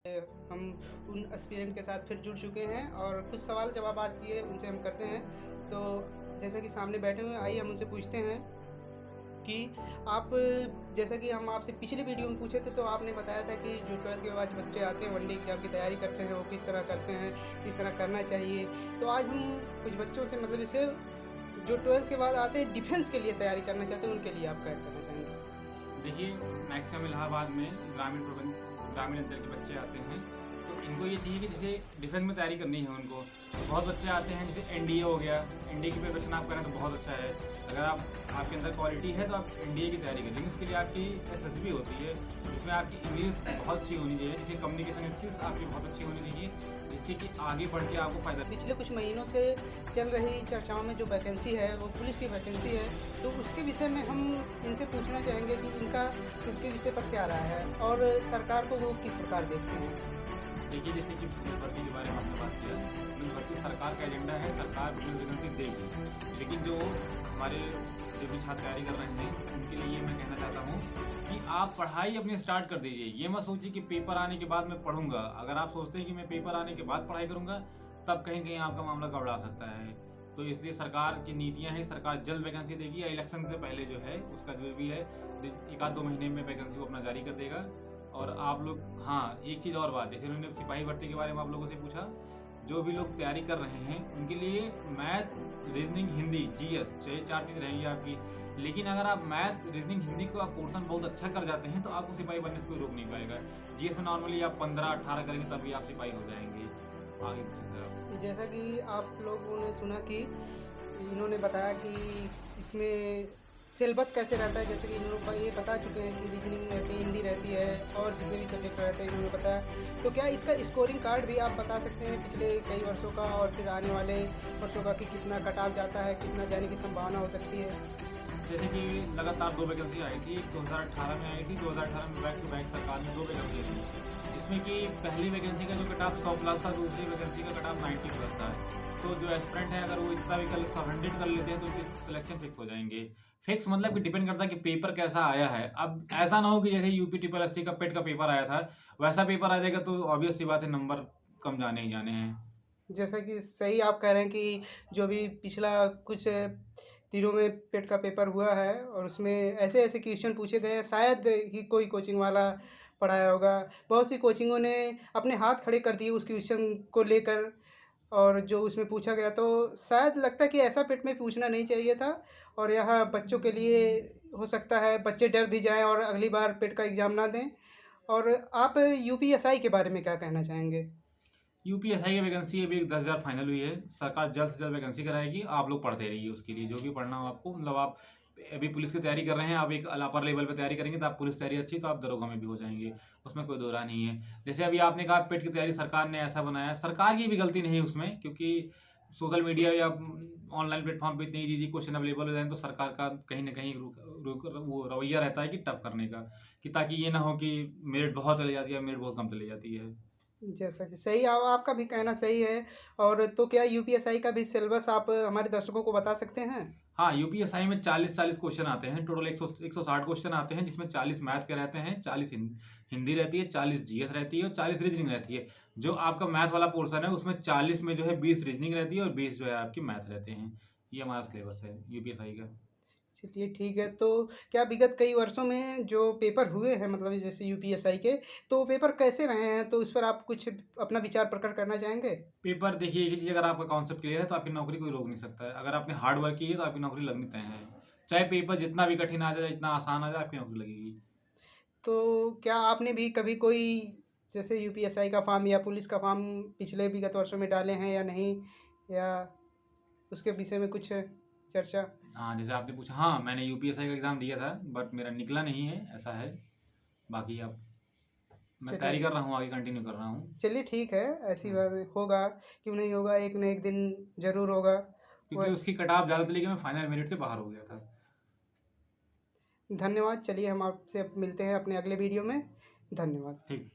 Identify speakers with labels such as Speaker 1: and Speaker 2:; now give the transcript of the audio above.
Speaker 1: हम उन एस्पिरेंट के साथ फिर जुड़ चुके हैं और कुछ सवाल जवाब आज किए उनसे हम करते हैं। तो जैसा कि सामने बैठे हुए हैं, आइए हम उनसे पूछते हैं कि आप, जैसा कि हम आपसे पिछले वीडियो में पूछे थे, तो आपने बताया था कि जो 12th के बाद बच्चे आते हैं वनडे एग्ज़ाम की तैयारी करते हैं, वो किस तरह करते हैं, किस तरह करना चाहिए। तो आज हम कुछ बच्चों से, मतलब इसे जो 12th के बाद आते हैं डिफेंस के लिए तैयारी करना चाहते हैं, उनके लिए आप क्या कहना चाहेंगे?
Speaker 2: देखिए, मैक्सिमम इलाहाबाद में ग्रामीण अंचल के बच्चे आते हैं, तो इनको ये चाहिए कि जैसे डिफेंस में तैयारी करनी है उनको। तो बहुत बच्चे आते हैं, जैसे एनडीए हो गया, एनडीए की प्रिपरेशन आप करें तो बहुत अच्छा है। अगर आपके अंदर क्वालिटी है तो आप एनडीए की तैयारी करें, लेकिन उसके लिए आपकी एसएसबी होती है, जिसमें आपकी इंग्लिश बहुत अच्छी होनी चाहिए, जिससे कम्युनिकेशन स्किल्स आपकी बहुत अच्छी होनी चाहिए, जिससे कि आगे बढ़ के आपको फ़ायदा।
Speaker 1: पिछले कुछ महीनों से चल रही चर्चाओं में जो वैकेंसी है वो पुलिस की वैकेंसी है, तो उसके विषय में हम इनसे पूछना चाहेंगे कि इनका उसके विषय पर क्या राय है और सरकार को वो किस प्रकार देखते हैं।
Speaker 2: देखिए, जैसे कि पुलिस भर्ती के बारे में आपने बात किया, पुलिस भर्ती सरकार का एजेंडा है, सरकार पुलिस वैकेंसी देगी। लेकिन जो हमारे जो भी छात्र तैयारी कर रहे हैं, उनके लिए ये मैं कहना चाहता हूँ कि आप पढ़ाई अपनी स्टार्ट कर दीजिए। ये मत सोचिए कि पेपर आने के बाद मैं पढ़ूंगा। अगर आप सोचते हैं कि मैं पेपर आने के बाद पढ़ाई करूंगा, तब कहीं कहीं आपका मामला गड़बड़ा सकता है। तो इसलिए सरकार की नीतियां हैं, सरकार जल्द वैकेंसी देगी या इलेक्शन से पहले जो है उसका जो भी है 1 आध 2 महीने में वैकेंसी को अपना जारी कर देगा। और आप लोग, हाँ, एक चीज़ और बात, जैसे उन्होंने सिपाही भर्ती के बारे में आप लोगों से पूछा, जो भी लोग तैयारी कर रहे हैं उनके लिए मैथ, रीजनिंग, हिंदी, जीएस, चाहे 4 चीज़ रहेंगी आपकी। लेकिन अगर आप मैथ, रीजनिंग, हिंदी को आप पोर्शन बहुत अच्छा कर जाते हैं तो आपको सिपाही बनने से कोई रोक नहीं पाएगा। जीएस में नॉर्मली आप 15-18 करेंगे तभी आप सिपाही हो जाएंगे। आगे पूछेंगे आप।
Speaker 1: जैसा कि आप लोगों ने सुना कि इन्होंने बताया कि इसमें सिलेबस कैसे रहता है, जैसे कि इन लोग ये बता चुके हैं कि रीजनिंग रहती है, हिंदी रहती है और जितने भी सब्जेक्ट रहते हैं इन्होंने बताया। तो क्या इसका स्कोरिंग कार्ड भी आप बता सकते हैं पिछले कई वर्षों का और फिर आने वाले वर्षों का, कि कितना कट ऑफ जाता है, कितना जाने की संभावना हो सकती है?
Speaker 2: जैसे कि लगातार 2 वैकेंसी आई थी, एक 2018 में आई थी, 2018 में बैक टू बैक सरकार ने 2 वैकेंसी दी, जिसमें कि पहली वैकेंसी का जो कट ऑफ 100 प्लस था, दूसरी वैकेंसी का कट ऑफ 90 प्लस था। तो जो एस्पिरेंट है, अगर वो इतना भी कर 100 कर लेते हैं तो उनकी सिलेक्शन फिक्स हो जाएंगे। फिक्स मतलब कि डिपेंड करता है कि पेपर कैसा आया है। अब ऐसा ना हो कि जैसे यूपी ट्रिपल एससी का पेट का पेपर आया था, वैसा पेपर आ जाएगा तो ऑब्वियस सी बात है, नंबर कम जाने ही जाने हैं।
Speaker 1: जैसा कि सही आप कह रहे हैं कि जो भी पिछला कुछ दिनों में पेट का पेपर हुआ है और उसमें ऐसे ऐसे क्वेश्चन पूछे गए हैं, शायद ही कोई कोचिंग वाला पढ़ाया होगा। बहुत सी कोचिंगों ने अपने हाथ खड़े कर दिए उस क्वेश्चन को लेकर, और जो उसमें पूछा गया, तो शायद लगता है कि ऐसा पेट में पूछना नहीं चाहिए था। और यह बच्चों के लिए हो सकता है बच्चे डर भी जाएं और अगली बार पेट का एग्ज़ाम ना दें। और आप यूपीएसआई के बारे में क्या कहना चाहेंगे?
Speaker 2: यूपीएसआई की वैकेंसी अभी 10,000 फाइनल हुई है। सरकार जल्द से जल्द वैकेंसी कराएगी। आप लोग पढ़ते रहिए, उसके लिए जो भी पढ़ना हो आपको, मतलब आप अभी पुलिस की तैयारी कर रहे हैं, आप एक अपर लेवल पे तैयारी करेंगे तो आप पुलिस तैयारी अच्छी तो आप दरोगा में भी हो जाएंगे, उसमें कोई दो राह नहीं है। जैसे अभी आपने कहा पेट की तैयारी सरकार ने ऐसा बनाया, सरकार की भी गलती नहीं है उसमें, क्योंकि सोशल मीडिया या ऑनलाइन प्लेटफॉर्म पे इतनी ईजी क्वेश्चन अवेलेबल हो जाए तो सरकार का कहीं ना कहीं वो रवैया रहता है कि टफ करने का, कि ताकि ये ना हो कि मेरिट बहुत चली जाती है, मेरिट बहुत कम चली जाती है।
Speaker 1: जैसा कि सही, आपका भी कहना सही है। और तो क्या यूपीएसआई का भी सिलेबस आप हमारे दर्शकों को बता सकते हैं?
Speaker 2: हाँ, यूपीएसआई में 40-40 क्वेश्चन आते हैं, टोटल 160 क्वेश्चन आते हैं, जिसमें 40 मैथ के रहते हैं, 40 हिंदी रहती है, 40 जीएस रहती है और 40 रीजनिंग रहती है। जो आपका मैथ वाला पोर्शन है उसमें 40 में जो है 20 रीजनिंग रहती है और 20 जो है आपकी मैथ रहते हैं। ये हमारा सिलेबस है यूपीएसआई का।
Speaker 1: चलिए ठीक है। तो क्या विगत कई वर्षों में जो पेपर हुए हैं, मतलब जैसे यूपीएसआई के, तो पेपर कैसे रहे हैं, तो उस पर आप कुछ अपना विचार प्रकट करना चाहेंगे?
Speaker 2: पेपर देखिए, एक ही चीज़, अगर आपका कॉन्सेप्ट क्लियर है तो आपकी नौकरी कोई रोक नहीं सकता है। अगर आपने हार्ड वर्क की है तो आपकी नौकरी लगनी तय है। चाहे पेपर जितना भी कठिन आ जाए, जितना आसान आ जाए, आपकी नौकरी लगेगी।
Speaker 1: तो क्या आपने भी कभी कोई, जैसे यूपीएसआई का फॉर्म या पुलिस का फॉर्म पिछले विगत वर्षों में डाले हैं या नहीं, या उसके विषय में कुछ चर्चा?
Speaker 2: हाँ, जैसे आपने पूछा, हाँ, मैंने यूपीएसआई का एग्ज़ाम दिया था, बट मेरा निकला नहीं है, ऐसा है। बाकी अब मैं तैयारी
Speaker 1: चलिए,
Speaker 2: कर रहा हूँ, आगे कंटिन्यू कर रहा हूँ।
Speaker 1: चलिए ठीक है। ऐसी
Speaker 2: हम्म,
Speaker 1: बात होगा, क्यों नहीं होगा, एक न एक दिन ज़रूर होगा।
Speaker 2: क्योंकि
Speaker 1: बस,
Speaker 2: उसकी कट ऑफ ज़्यादा चली गई, मैं फाइनल मेरिट से बाहर हो गया था।
Speaker 1: धन्यवाद। चलिए हम आपसे अब मिलते हैं अपने अगले वीडियो में। धन्यवाद।
Speaker 2: ठीक।